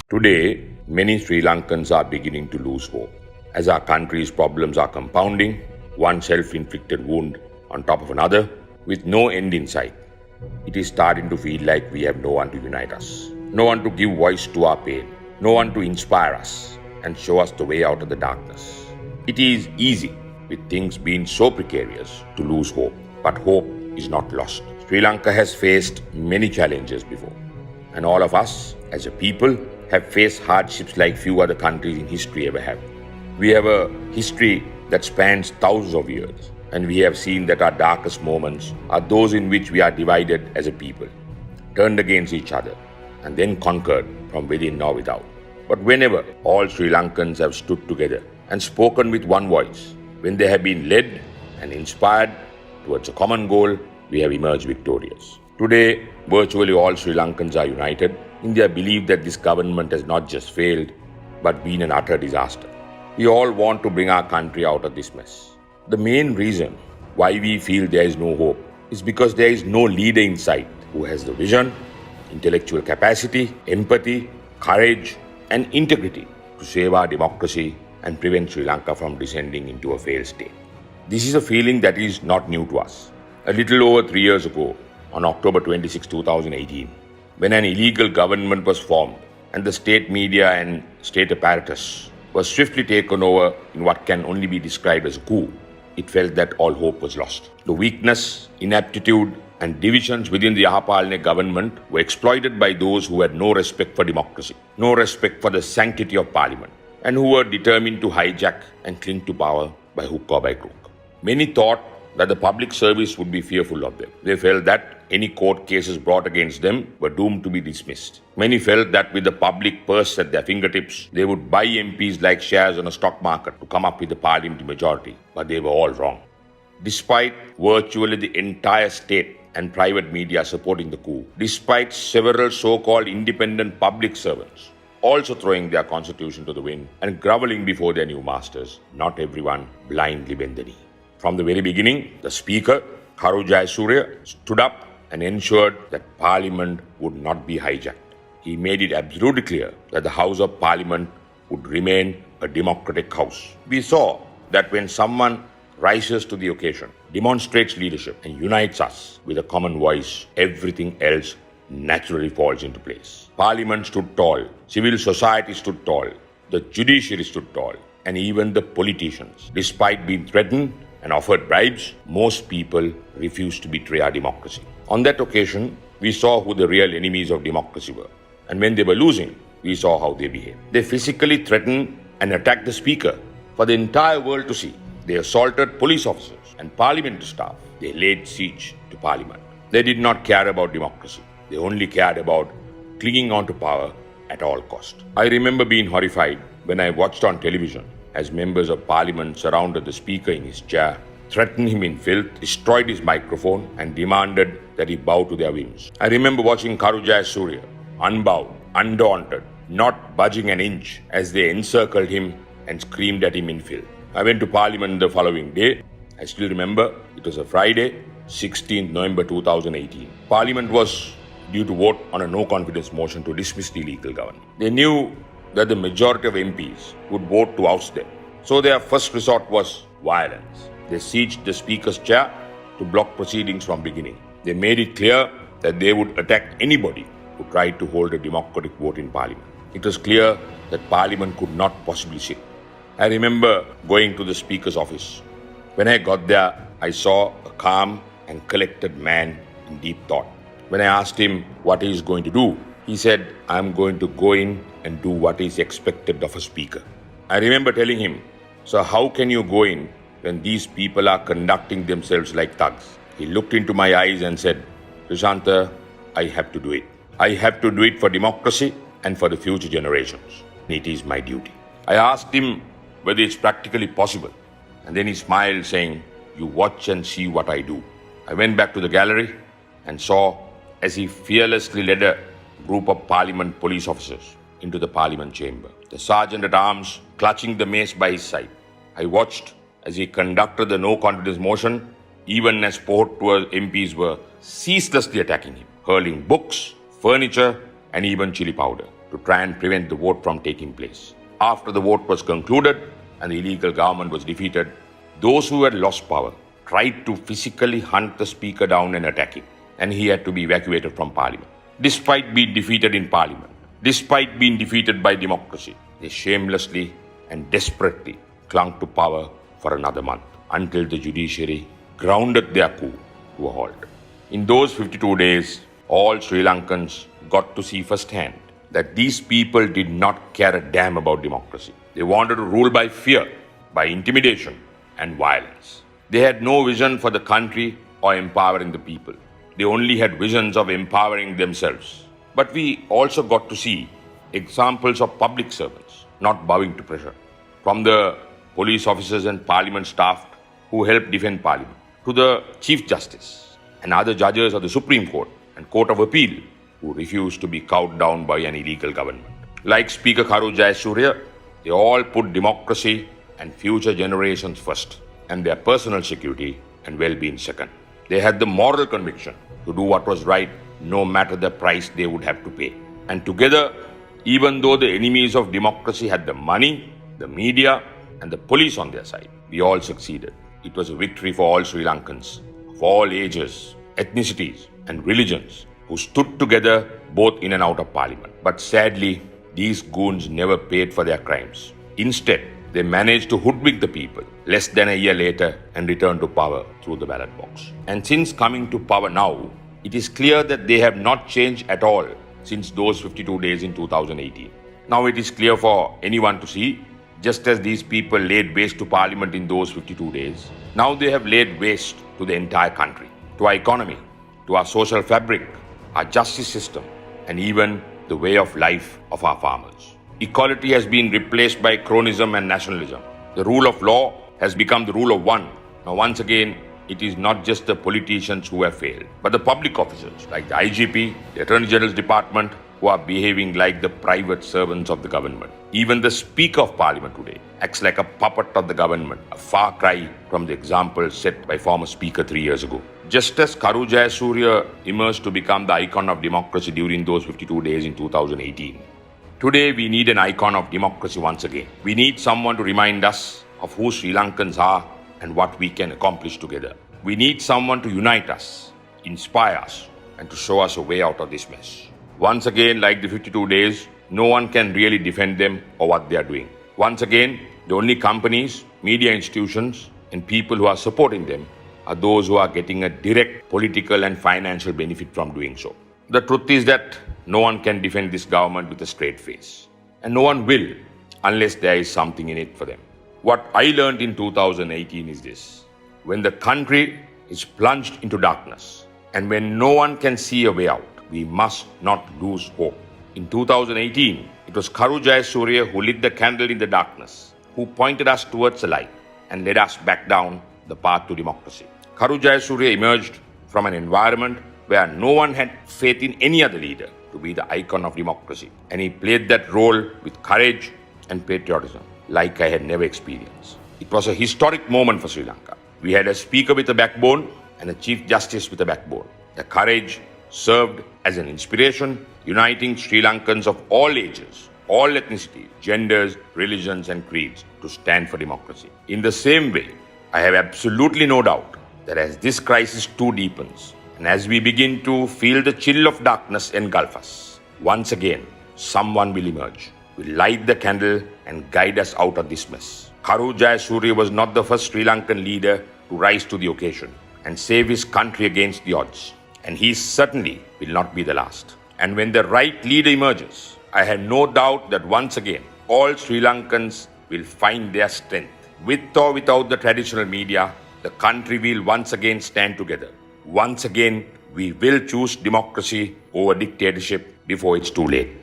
Today, many Sri Lankans are beginning to lose hope. As our country's problems are compounding, one self-inflicted wound on top of another, with no end in sight, it is starting to feel like we have no one to unite us, no one to give voice to our pain, no one to inspire us and show us the way out of the darkness. It is easy, with things being so precarious, to lose hope, but hope is not lost. Sri Lanka has faced many challenges before, and all of us, as a people, have faced hardships like few other countries in history ever have. We have a history that spans thousands of years, and we have seen that our darkest moments are those in which we are divided as a people, turned against each other, and then conquered from within or without. But whenever all Sri Lankans have stood together and spoken with one voice, when they have been led and inspired towards a common goal, we have emerged victorious. Today, virtually all Sri Lankans are united in their belief that this government has not just failed, but been an utter disaster. We all want to bring our country out of this mess. The main reason why we feel there is no hope is because there is no leader in sight who has the vision, intellectual capacity, empathy, courage, and integrity to save our democracy and prevent Sri Lanka from descending into a failed state. This is a feeling that is not new to us. A little over 3 years ago, on October 26, 2018, when an illegal government was formed and the state media and state apparatus was swiftly taken over in what can only be described as a coup, it felt that all hope was lost. The weakness, inaptitude, and divisions within the Yahapalne government were exploited by those who had no respect for democracy, no respect for the sanctity of parliament, and who were determined to hijack and cling to power by hook or by crook. Many thought that the public service would be fearful of them. They felt that any court cases brought against them were doomed to be dismissed. Many felt that with the public purse at their fingertips, they would buy MPs like shares on a stock market to come up with the parliamentary majority. But they were all wrong. Despite virtually the entire state and private media supporting the coup, despite several so-called independent public servants also throwing their constitution to the wind and groveling before their new masters, not everyone blindly bent the knee. From the very beginning, the Speaker, Krishantha Cooray, stood up and ensured that Parliament would not be hijacked. He made it absolutely clear that the House of Parliament would remain a democratic house. We saw that when someone rises to the occasion, demonstrates leadership, and unites us with a common voice, everything else naturally falls into place. Parliament stood tall, civil society stood tall, the judiciary stood tall, and even the politicians, despite being threatened and offered bribes, most people refused to betray our democracy. On that occasion, we saw who the real enemies of democracy were. And when they were losing, we saw how they behaved. They physically threatened and attacked the Speaker for the entire world to see. They assaulted police officers and parliamentary staff. They laid siege to Parliament. They did not care about democracy. They only cared about clinging on to power at all cost. I remember being horrified when I watched on television as members of Parliament surrounded the Speaker in his chair, threatened him in filth, destroyed his microphone, and demanded that he bow to their whims. I remember watching Krishantha Cooray, unbowed, undaunted, not budging an inch, as they encircled him and screamed at him in filth. I went to Parliament the following day. I still remember it was a Friday, 16th November 2018. Parliament was due to vote on a no-confidence motion to dismiss the illegal government. They knew that the majority of MPs would vote to oust them. So their first resort was violence. They sieged the Speaker's chair to block proceedings from beginning. They made it clear that they would attack anybody who tried to hold a democratic vote in Parliament. It was clear that Parliament could not possibly sit. I remember going to the Speaker's office. When I got there, I saw a calm and collected man in deep thought. When I asked him what he is going to do, he said, "I am going to go in and do what is expected of a speaker." I remember telling him, "So how can you go in when these people are conducting themselves like thugs?" He looked into my eyes and said, "Krishantha, I have to do it. I have to do it for democracy and for the future generations. It is my duty." I asked him whether it's practically possible. And then he smiled, saying, "You watch and see what I do." I went back to the gallery and saw as he fearlessly led a group of Parliament police officers into the Parliament chamber, the Sergeant at Arms clutching the mace by his side. I watched as he conducted the no-confidence motion, even as poor MPs were ceaselessly attacking him, hurling books, furniture, and even chili powder. to try and prevent the vote from taking place. After the vote was concluded and the illegal government was defeated, those who had lost power tried to physically hunt the speaker down and attack him, and he had to be evacuated from parliament. Despite being defeated in parliament, despite being defeated by democracy, they shamelessly and desperately clung to power for another month until the judiciary grounded their coup to a halt. In those 52 days, all Sri Lankans got to see firsthand that these people did not care a damn about democracy. They wanted to rule by fear, by intimidation and violence. They had no vision for the country or empowering the people. They only had visions of empowering themselves. But we also got to see examples of public servants not bowing to pressure. From the police officers and parliament staff who helped defend parliament, to the Chief Justice and other judges of the Supreme Court and Court of Appeal who refused to be cowed down by an illegal government. Like Speaker Karu Jayasuriya, they all put democracy and future generations first, and their personal security and well-being second. They had the moral conviction to do what was right, no matter the price they would have to pay. And together, even though the enemies of democracy had the money, the media, and the police on their side, we all succeeded. It was a victory for all Sri Lankans, of all ages, ethnicities, and religions, who stood together both in and out of parliament. But sadly, these goons never paid for their crimes. Instead, they managed to hoodwink the people less than a year later and return to power through the ballot box. And since coming to power now, it is clear that they have not changed at all since those 52 days in 2018. Now it is clear for anyone to see, just as these people laid waste to parliament in those 52 days, now they have laid waste to the entire country, to our economy, to our social fabric, our justice system, and even the way of life of our farmers. Equality has been replaced by cronyism and nationalism. The rule of law has become the rule of one. Now once again, it is not just the politicians who have failed, but the public officers like the IGP, the Attorney General's Department, who are behaving like the private servants of the government. Even the Speaker of Parliament today acts like a puppet of the government, a far cry from the example set by former Speaker 3 years ago. Just as Karu Jayasuriya emerged to become the icon of democracy during those 52 days in 2018, today we need an icon of democracy once again. We need someone to remind us of who Sri Lankans are and what we can accomplish together. We need someone to unite us, inspire us, and to show us a way out of this mess. Once again, like the 52 days, no one can really defend them or what they are doing. Once again, the only companies, media institutions, and people who are supporting them are those who are getting a direct political and financial benefit from doing so. The truth is that no one can defend this government with a straight face. And no one will unless there is something in it for them. What I learned in 2018 is this: when the country is plunged into darkness and when no one can see a way out, we must not lose hope. In 2018, it was Karu Jayasuriya who lit the candle in the darkness, who pointed us towards the light and led us back down the path to democracy. Karu Jayasuriya emerged from an environment where no one had faith in any other leader to be the icon of democracy. And he played that role with courage and patriotism like I had never experienced. It was a historic moment for Sri Lanka. We had a speaker with a backbone and a chief justice with a backbone. The courage served as an inspiration, uniting Sri Lankans of all ages, all ethnicities, genders, religions, and creeds to stand for democracy. In the same way, I have absolutely no doubt that as this crisis too deepens, and as we begin to feel the chill of darkness engulf us, once again, someone will emerge, will light the candle and guide us out of this mess. Karu Jayasuriya was not the first Sri Lankan leader to rise to the occasion and save his country against the odds. And he certainly will not be the last. And when the right leader emerges, I have no doubt that once again, all Sri Lankans will find their strength. With or without the traditional media, the country will once again stand together. Once again, we will choose democracy over dictatorship before it's too late.